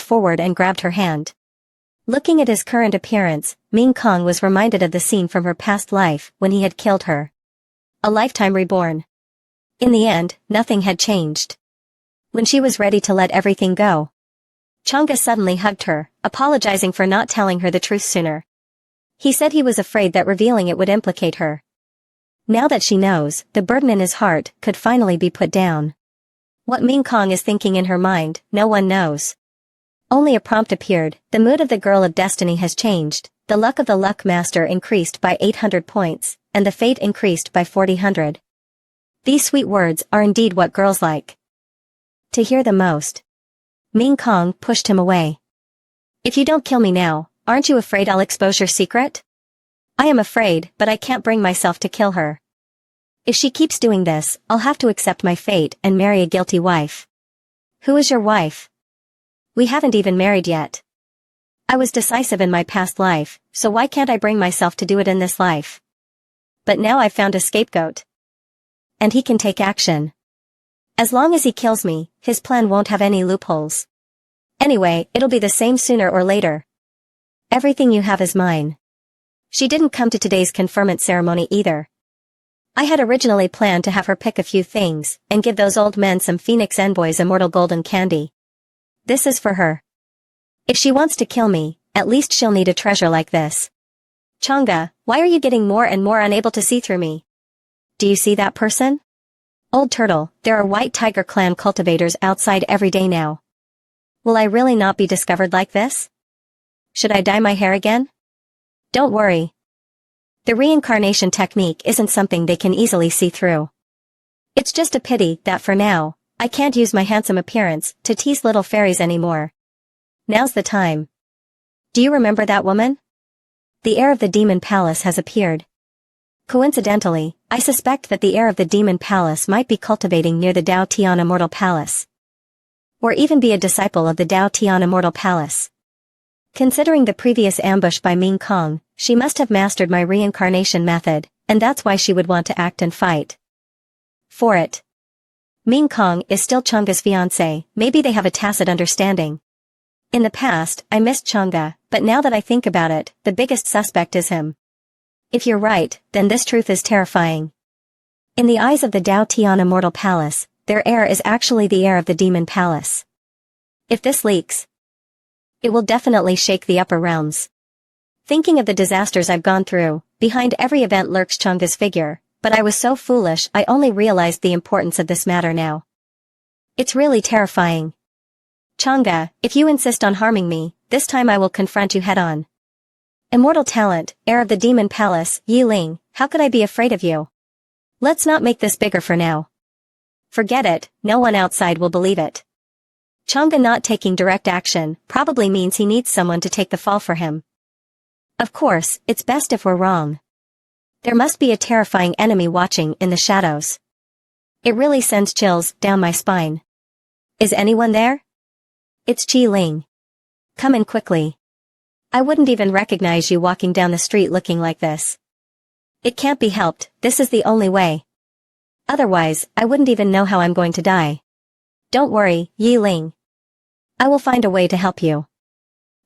forward and grabbed her hand. Looking at his current appearance, Ming Kong was reminded of the scene from her past life when he had killed her. A lifetime reborn. In the end, nothing had changed. When she was ready to let everything go, Chang'e suddenly hugged her, apologizing for not telling her the truth sooner. He said he was afraid that revealing it would implicate her. Now that she knows, the burden in his heart could finally be put down. What Ming Kong is thinking in her mind, no one knows. Only a prompt appeared. The mood of the girl of destiny has changed, the luck of the luck master increased by 800 points, and the fate increased by 400. These sweet words are indeed what girls like to hear the most. Ming Kong pushed him away. If you don't kill me now, aren't you afraid I'll expose your secret? I am afraid, but I can't bring myself to kill her. If she keeps doing this, I'll have to accept my fate and marry a guilty wife. Who is your wife? We haven't even married yet. I was decisive in my past life, so why can't I bring myself to do it in this life? But now I've found a scapegoat. And he can take action. As long as he kills me, his plan won't have any loopholes. Anyway, it'll be the same sooner or later. Everything you have is mine. She didn't come to today's conferment ceremony either. I had originally planned to have her pick a few things, and give those old men some Phoenix Envoy's immortal golden candy. This is for her. If she wants to kill me, at least she'll need a treasure like this. Chang'e, why are you getting more and more unable to see through me? Do you see that person? Old turtle, there are White Tiger clan cultivators outside every day now. Will I really not be discovered like this? Should I dye my hair again? Don't worry. The reincarnation technique isn't something they can easily see through. It's just a pity that for now, I can't use my handsome appearance to tease little fairies anymore. Now's the time. Do you remember that woman? The heir of the Demon Palace has appeared. Coincidentally, I suspect that the heir of the Demon Palace might be cultivating near the Dao Tian Immortal Palace. Or even be a disciple of the Dao Tian Immortal Palace. Considering the previous ambush by Ming Kong, she must have mastered my reincarnation method, and that's why she would want to act and fight for it. Ming Kong is still Chang'e's fiancé, maybe they have a tacit understanding. In the past, I missed Chang'e, but now that I think about it, the biggest suspect is him. If you're right, then this truth is terrifying. In the eyes of the Dao Tian Immortal Palace, their heir is actually the heir of the Demon Palace. If this leaks, it will definitely shake the upper realms. Thinking of the disasters I've gone through, behind every event lurks Chang'e's figure, but I was so foolish I only realized the importance of this matter now. It's really terrifying. Chang'e, if you insist on harming me, this time I will confront you head-on. Immortal talent, heir of the Demon Palace, Yi Ling, how could I be afraid of you? Let's not make this bigger for now. Forget it, no one outside will believe it. Chang'e not taking direct action probably means he needs someone to take the fall for him. Of course, it's best if we're wrong. There must be a terrifying enemy watching in the shadows. It really sends chills down my spine. Is anyone there? It's Qi Ling. Come in quickly. I wouldn't even recognize you walking down the street looking like this. It can't be helped, this is the only way. Otherwise, I wouldn't even know how I'm going to die. Don't worry, Yi Ling. I will find a way to help you.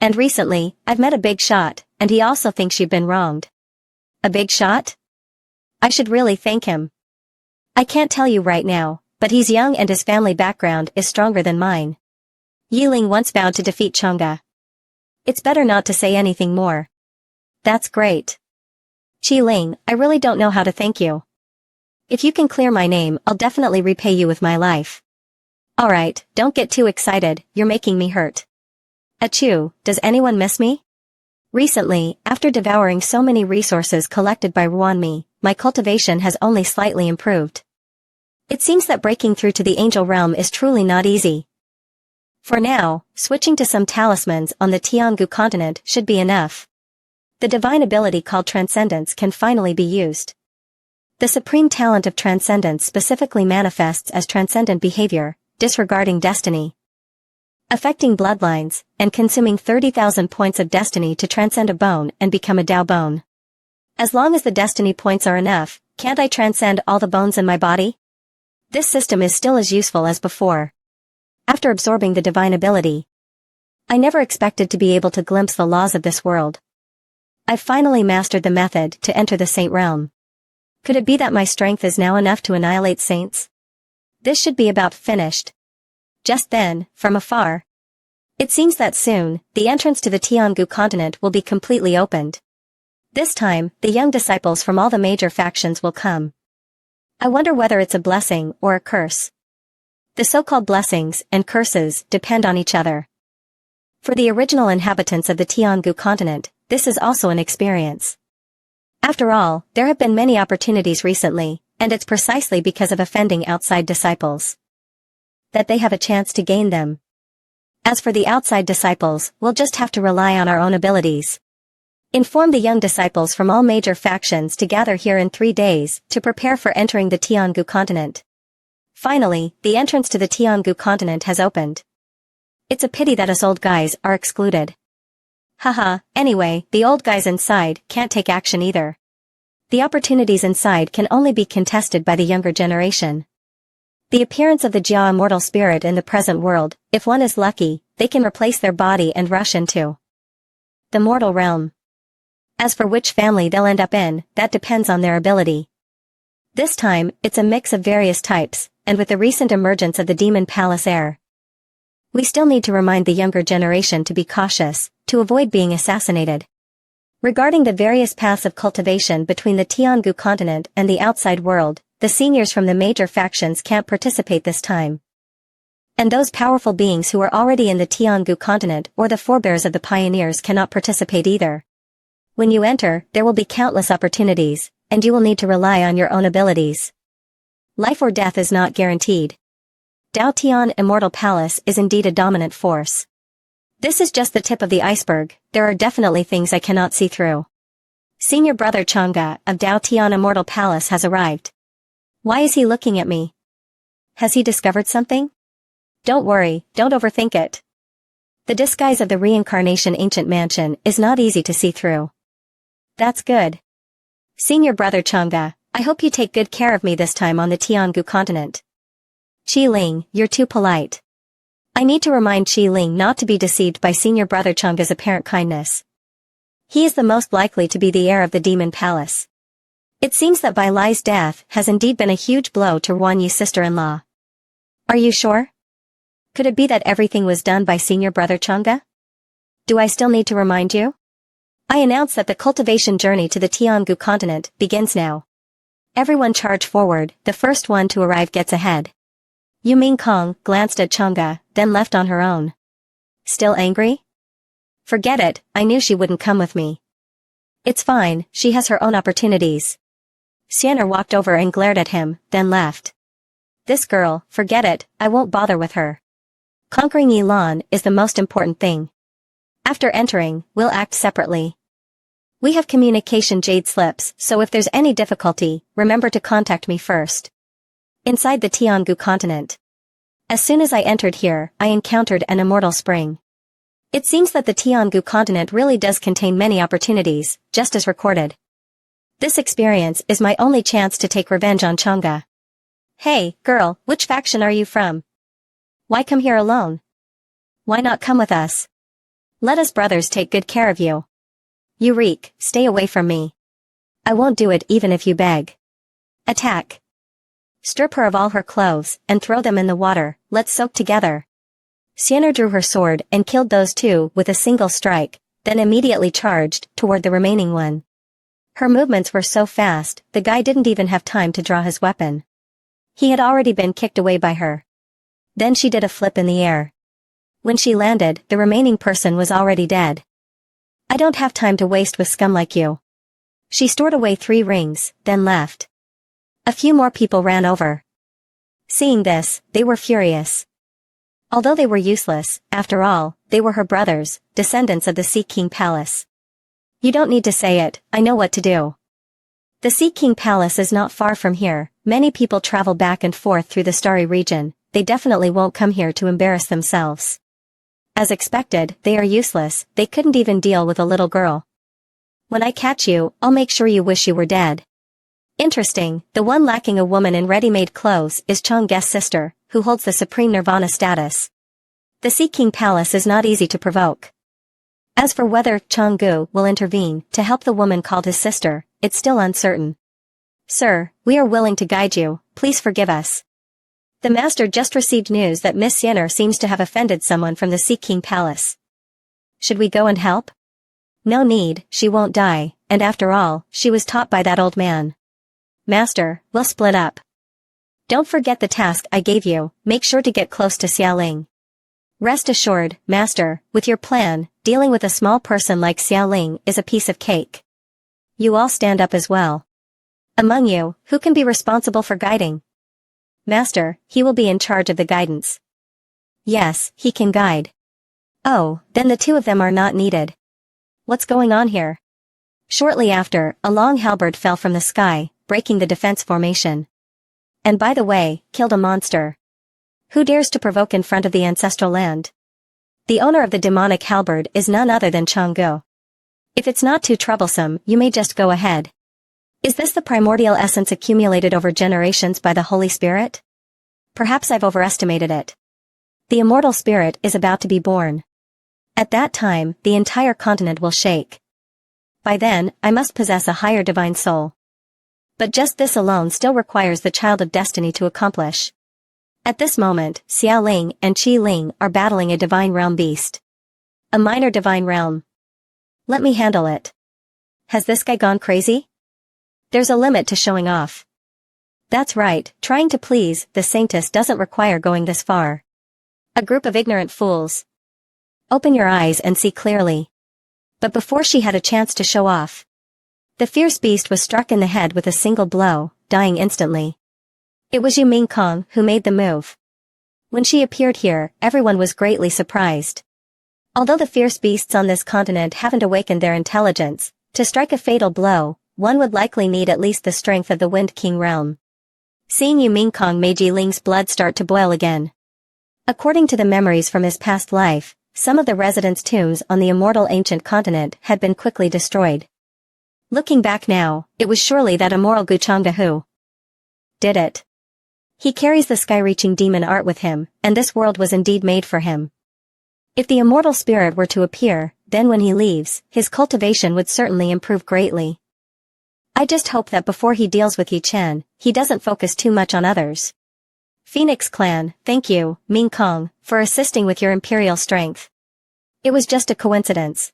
And recently, I've met a big shot, and he also thinks you've been wronged. A big shot? I should really thank him. I can't tell you right now, but he's young and his family background is stronger than mine. Yi Ling once vowed to defeat Chang'e. It's better not to say anything more. That's great. Qi Ling, I really don't know how to thank you. If you can clear my name, I'll definitely repay you with my life. Alright, don't get too excited, you're making me hurt. Achoo, does anyone miss me? Recently, after devouring so many resources collected by Ruanmi, my cultivation has only slightly improved. It seems that breaking through to the angel realm is truly not easy. For now, switching to some talismans on the Tiangu continent should be enough. The divine ability called Transcendence can finally be used. The supreme talent of Transcendence specifically manifests as transcendent behavior, disregarding destiny, affecting bloodlines, and consuming 30,000 points of destiny to transcend a bone and become a Dao bone. As long as the destiny points are enough, can't I transcend all the bones in my body? This system is still as useful as before. After absorbing the divine ability, I never expected to be able to glimpse the laws of this world. I've finally mastered the method to enter the saint realm. Could it be that my strength is now enough to annihilate saints? This should be about finished. Just then, from afar, it seems that soon, the entrance to the Tiangu continent will be completely opened. This time, the young disciples from all the major factions will come. I wonder whether it's a blessing or a curse. The so-called blessings and curses depend on each other. For the original inhabitants of the Tiangu continent, this is also an experience. After all, there have been many opportunities recently, and it's precisely because of offending outside disciples that they have a chance to gain them. As for the outside disciples, we'll just have to rely on our own abilities. Inform the young disciples from all major factions to gather here in 3 days to prepare for entering the Tiangu continent. Finally, the entrance to the Tiangu continent has opened. It's a pity that us old guys are excluded. Haha, anyway, the old guys inside can't take action either. The opportunities inside can only be contested by the younger generation. The appearance of the Jia immortal spirit in the present world, if one is lucky, they can replace their body and rush into the mortal realm. As for which family they'll end up in, that depends on their ability. This time, it's a mix of various types, and with the recent emergence of the demon palace heir, we still need to remind the younger generation to be cautious, to avoid being assassinated. Regarding the various paths of cultivation between the Tiangu continent and the outside world, the seniors from the major factions can't participate this time. And those powerful beings who are already in the Tiangu continent or the forebears of the pioneers cannot participate either. When you enter, there will be countless opportunities, and you will need to rely on your own abilities. Life or death is not guaranteed. Dao Tian Immortal Palace is indeed a dominant force. This is just the tip of the iceberg, there are definitely things I cannot see through. Senior brother Chang'e of Dao Tian Immortal Palace has arrived. Why is he looking at me? Has he discovered something? Don't worry, don't overthink it. The disguise of the reincarnation ancient mansion is not easy to see through. That's good. Senior brother Chang'e, I hope you take good care of me this time on the Tiangu continent. Qi Ling, you're too polite. I need to remind Qi Ling not to be deceived by senior brother Chang'e's apparent kindness. He is the most likely to be the heir of the demon palace. It seems that Bai Lai's death has indeed been a huge blow to Wan Yu's sister-in-law. Are you sure? Could it be that everything was done by senior brother Chang'e? Do I still need to remind you? I announce that the cultivation journey to the Tiangu continent begins now. Everyone charge forward, the first one to arrive gets ahead. Yu Mingkong glanced at Chang'e, then left on her own. Still angry? Forget it, I knew she wouldn't come with me. It's fine, she has her own opportunities. Xianer walked over and glared at him, then left. This girl, forget it, I won't bother with her. Conquering Yilan is the most important thing. After entering, we'll act separately. We have communication jade slips, so if there's any difficulty, remember to contact me first. Inside the Tiangu continent. As soon as I entered here, I encountered an immortal spring. It seems that the Tiangu continent really does contain many opportunities, just as recorded. This experience is my only chance to take revenge on Chang'e. Hey, girl, which faction are you from? Why come here alone? Why not come with us? Let us brothers take good care of you. Eureka, stay away from me. I won't do it even if you beg. Attack. Strip her of all her clothes, and throw them in the water, let's soak together. Xianer drew her sword and killed those two with a single strike, then immediately charged toward the remaining one. Her movements were so fast, the guy didn't even have time to draw his weapon. He had already been kicked away by her. Then she did a flip in the air. When she landed, the remaining person was already dead. I don't have time to waste with scum like you. She stored away 3 rings, then left. A few more people ran over. Seeing this, they were furious. Although they were useless, after all, they were her brothers, descendants of the Sea King Palace. You don't need to say it, I know what to do. The Sea King Palace is not far from here, many people travel back and forth through the Starry region, they definitely won't come here to embarrass themselves. As expected, they are useless, they couldn't even deal with a little girl. When I catch you, I'll make sure you wish you were dead. Interesting, the one lacking a woman in ready-made clothes is Chang'e's sister, who holds the supreme nirvana status. The Sea King Palace is not easy to provoke. As for whether Changgu will intervene to help the woman called his sister, it's still uncertain. Sir, we are willing to guide you, please forgive us. The master just received news that Miss Yenner seems to have offended someone from the Sea King Palace. Should we go and help? No need, she won't die, and after all, she was taught by that old man. Master, we'll split up. Don't forget the task I gave you, make sure to get close to Xiaoling. Rest assured, Master, with your plan, dealing with a small person like Xiaoling is a piece of cake. You all stand up as well. Among you, who can be responsible for guiding? Master, he will be in charge of the guidance. Yes, he can guide. Oh, then the two of them are not needed. What's going on here? Shortly after, a long halberd fell from the sky, breaking the defense formation. And by the way, killed a monster. Who dares to provoke in front of the ancestral land? The owner of the demonic halberd is none other than Changgu. If it's not too troublesome, you may just go ahead. Is this the primordial essence accumulated over generations by the Holy Spirit? Perhaps I've overestimated it. The immortal spirit is about to be born. At that time, the entire continent will shake. By then, I must possess a higher divine soul. But just this alone still requires the child of destiny to accomplish. At this moment, Xiaoling and Qi Ling are battling a divine realm beast. A minor divine realm. Let me handle it. Has this guy gone crazy? There's a limit to showing off. That's right, trying to please the saintess doesn't require going this far. A group of ignorant fools. Open your eyes and see clearly. But before she had a chance to show off, the fierce beast was struck in the head with a single blow, dying instantly. It was Yu Mingkong who made the move. When she appeared here, everyone was greatly surprised. Although the fierce beasts on this continent haven't awakened their intelligence, to strike a fatal blow, one would likely need at least the strength of the Wind King realm. Seeing Yu Mingkong made Yi Ling's blood start to boil again. According to the memories from his past life, some of the residents' tombs on the immortal ancient continent had been quickly destroyed. Looking back now, it was surely that immoral Guchanga who did it. He carries the sky-reaching demon art with him, and this world was indeed made for him. If the immortal spirit were to appear, then when he leaves, his cultivation would certainly improve greatly. I just hope that before he deals with Yi Chen, he doesn't focus too much on others. Phoenix Clan, thank you, Ming Kong, for assisting with your imperial strength. It was just a coincidence.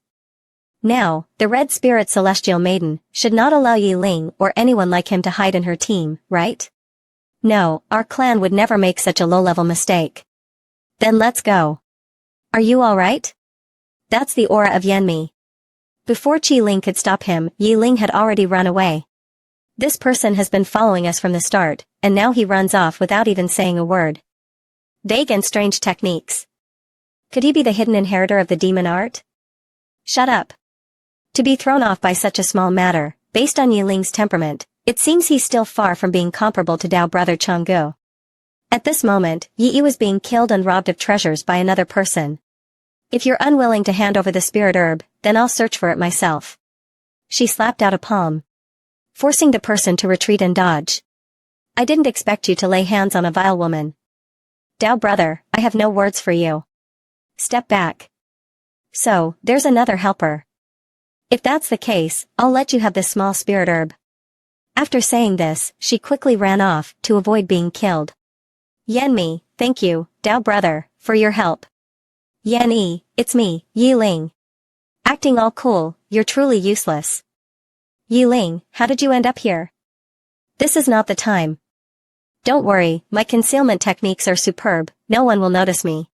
Now, the Red Spirit Celestial Maiden should not allow Yi Ling or anyone like him to hide in her team, right? No, our clan would never make such a low-level mistake. Then let's go. Are you alright? That's the aura of Yanmi. Before Qi Ling could stop him, Yi Ling had already run away. This person has been following us from the start, and now he runs off without even saying a word. Vague and strange techniques. Could he be the hidden inheritor of the demon art? Shut up. To be thrown off by such a small matter, based on Yi Ling's temperament, it seems he's still far from being comparable to Dao brother Changgu. At this moment, Yi was being killed and robbed of treasures by another person. If you're unwilling to hand over the spirit herb, then I'll search for it myself. She slapped out a palm, forcing the person to retreat and dodge. I didn't expect you to lay hands on a vile woman. Dao brother, I have no words for you. Step back. So, there's another helper. If that's the case, I'll let you have this small spirit herb. After saying this, she quickly ran off to avoid being killed. Yanmi, thank you, Dao brother, for your help. Yan-yi, it's me, Yi Ling. Acting all cool, you're truly useless. Yi Ling, how did you end up here? This is not the time. Don't worry, my concealment techniques are superb, no one will notice me.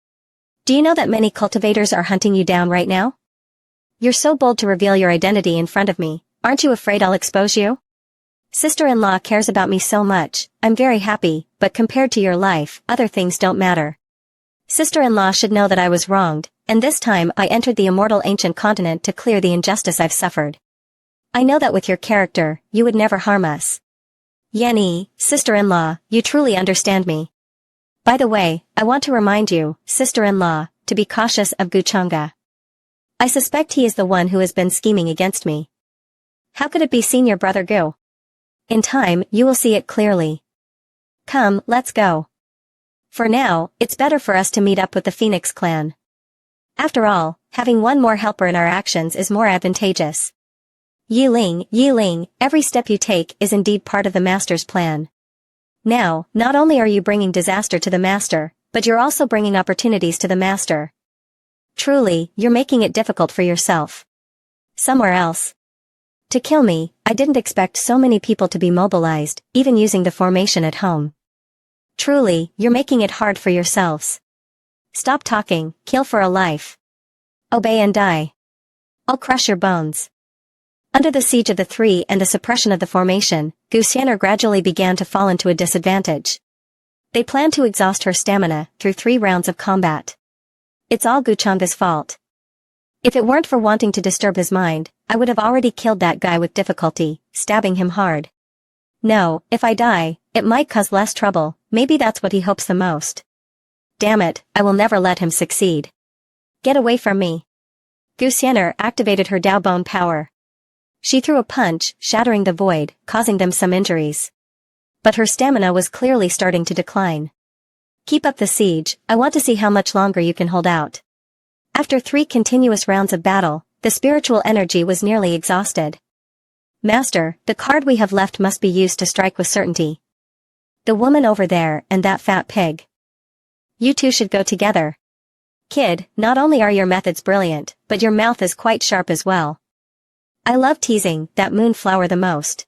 Do you know that many cultivators are hunting you down right now? You're so bold to reveal your identity in front of me, aren't you afraid I'll expose you? Sister-in-law cares about me so much, I'm very happy, but compared to your life, other things don't matter. Sister-in-law should know that I was wronged, and this time I entered the immortal ancient continent to clear the injustice I've suffered. I know that with your character, you would never harm us. Yanni, sister-in-law, you truly understand me. By the way, I want to remind you, sister-in-law, to be cautious of Guchanga. I suspect he is the one who has been scheming against me. How could it be senior brother Gu? In time, you will see it clearly. Come, let's go. For now, it's better for us to meet up with the Phoenix clan. After all, having one more helper in our actions is more advantageous. Yiling, every step you take is indeed part of the master's plan. Now, not only are you bringing disaster to the master, but you're also bringing opportunities to the master. Truly, you're making it difficult for yourself. Somewhere else. To kill me, I didn't expect so many people to be mobilized, even using the formation at home. Truly, you're making it hard for yourselves. Stop talking, kill for a life. Obey and die. I'll crush your bones. Under the siege of the three and the suppression of the formation, Guxianer gradually began to fall into a disadvantage. They planned to exhaust her stamina through 3 rounds of combat. It's all Guchanga's fault. If it weren't for wanting to disturb his mind, I would have already killed that guy with difficulty, stabbing him hard. No, if I die, it might cause less trouble, maybe that's what he hopes the most. Damn it, I will never let him succeed. Get away from me. Guxianer activated her Dao Bone power. She threw a punch, shattering the void, causing them some injuries. But her stamina was clearly starting to decline. Keep up the siege, I want to see how much longer you can hold out. After 3 continuous rounds of battle, the spiritual energy was nearly exhausted. Master, the card we have left must be used to strike with certainty. The woman over there and that fat pig. You two should go together. Kid, not only are your methods brilliant, but your mouth is quite sharp as well. I love teasing that moonflower the most.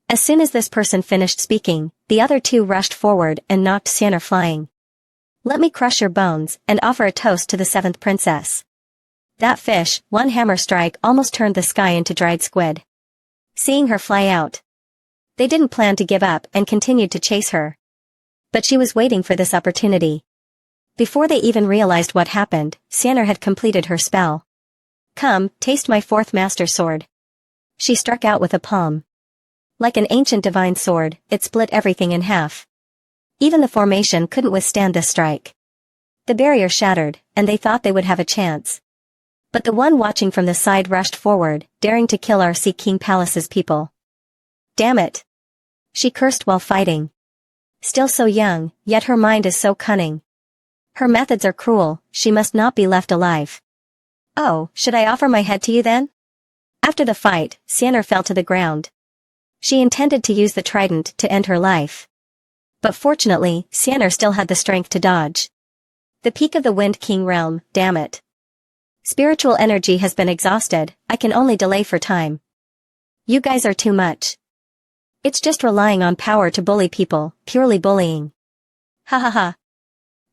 As soon as this person finished speaking, the other 2 rushed forward and knocked Sienna flying. Let me crush your bones and offer a toast to the 7th princess. That fish, one hammer strike almost turned the sky into dried squid. Seeing her fly out. They didn't plan to give up and continued to chase her. But she was waiting for this opportunity. Before they even realized what happened, Sienna had completed her spell. Come, taste my 4th master sword. She struck out with a palm. Like an ancient divine sword, it split everything in half. Even the formation couldn't withstand this strike. The barrier shattered, and they thought they would have a chance. But the one watching from the side rushed forward, daring to kill our Sea King Palace's people. Damn it! She cursed while fighting. Still so young, yet her mind is so cunning. Her methods are cruel, she must not be left alive. Oh, should I offer my head to you then? After the fight, Sienna fell to the ground. She intended to use the trident to end her life. But fortunately, Sienna still had the strength to dodge. The peak of the Wind King realm, damn it. Spiritual energy has been exhausted, I can only delay for time. You guys are too much. It's just relying on power to bully people, purely bullying. Ha ha ha.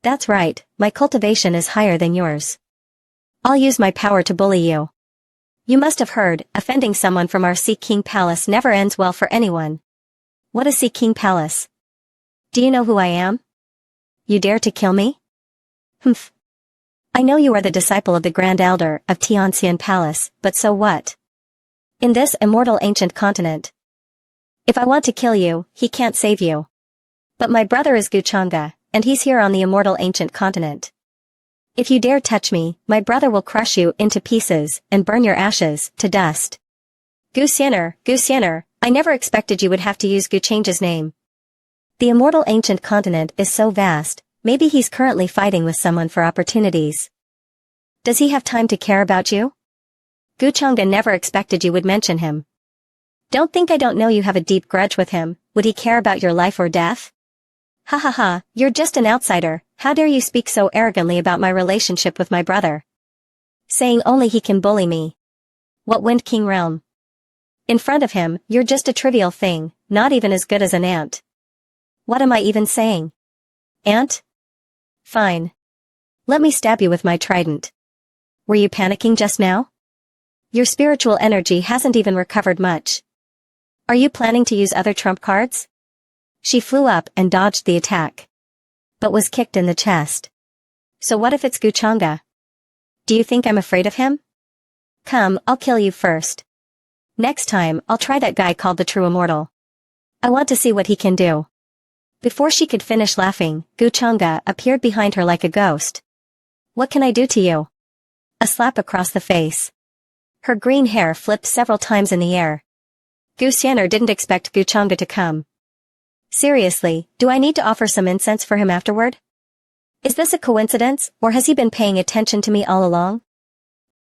That's right, my cultivation is higher than yours. I'll use my power to bully you. You must have heard, offending someone from our Sea King Palace never ends well for anyone. What is Sea King Palace? Do you know who I am? You dare to kill me? Humph. I know you are the disciple of the Grand Elder of Tianxian Palace, but so what? In this immortal ancient continent. If I want to kill you, he can't save you. But my brother is Guchanga, and he's here on the immortal ancient continent. If you dare touch me, my brother will crush you into pieces and burn your ashes to dust. Guxianer, I never expected you would have to use Guchanga's name. The immortal ancient continent is so vast, maybe he's currently fighting with someone for opportunities. Does he have time to care about you? Guchanga never expected you would mention him. Don't think I don't know you have a deep grudge with him, would he care about your life or death? Ha ha ha, you're just an outsider, how dare you speak so arrogantly about my relationship with my brother? Saying only he can bully me. What Wind King realm? In front of him, you're just a trivial thing, not even as good as an ant. What am I even saying? Ant? Fine. Let me stab you with my trident. Were you panicking just now? Your spiritual energy hasn't even recovered much. Are you planning to use other trump cards? She flew up and dodged the attack. But was kicked in the chest. So what if it's Guchanga? Do you think I'm afraid of him? Come, I'll kill you first. Next time, I'll try that guy called the True Immortal. I want to see what he can do. Before she could finish laughing, Guchanga appeared behind her like a ghost. What can I do to you? A slap across the face. Her green hair flipped several times in the air. Guxianer didn't expect Guchanga to come. Seriously, do I need to offer some incense for him afterward? Is this a coincidence, or has he been paying attention to me all along?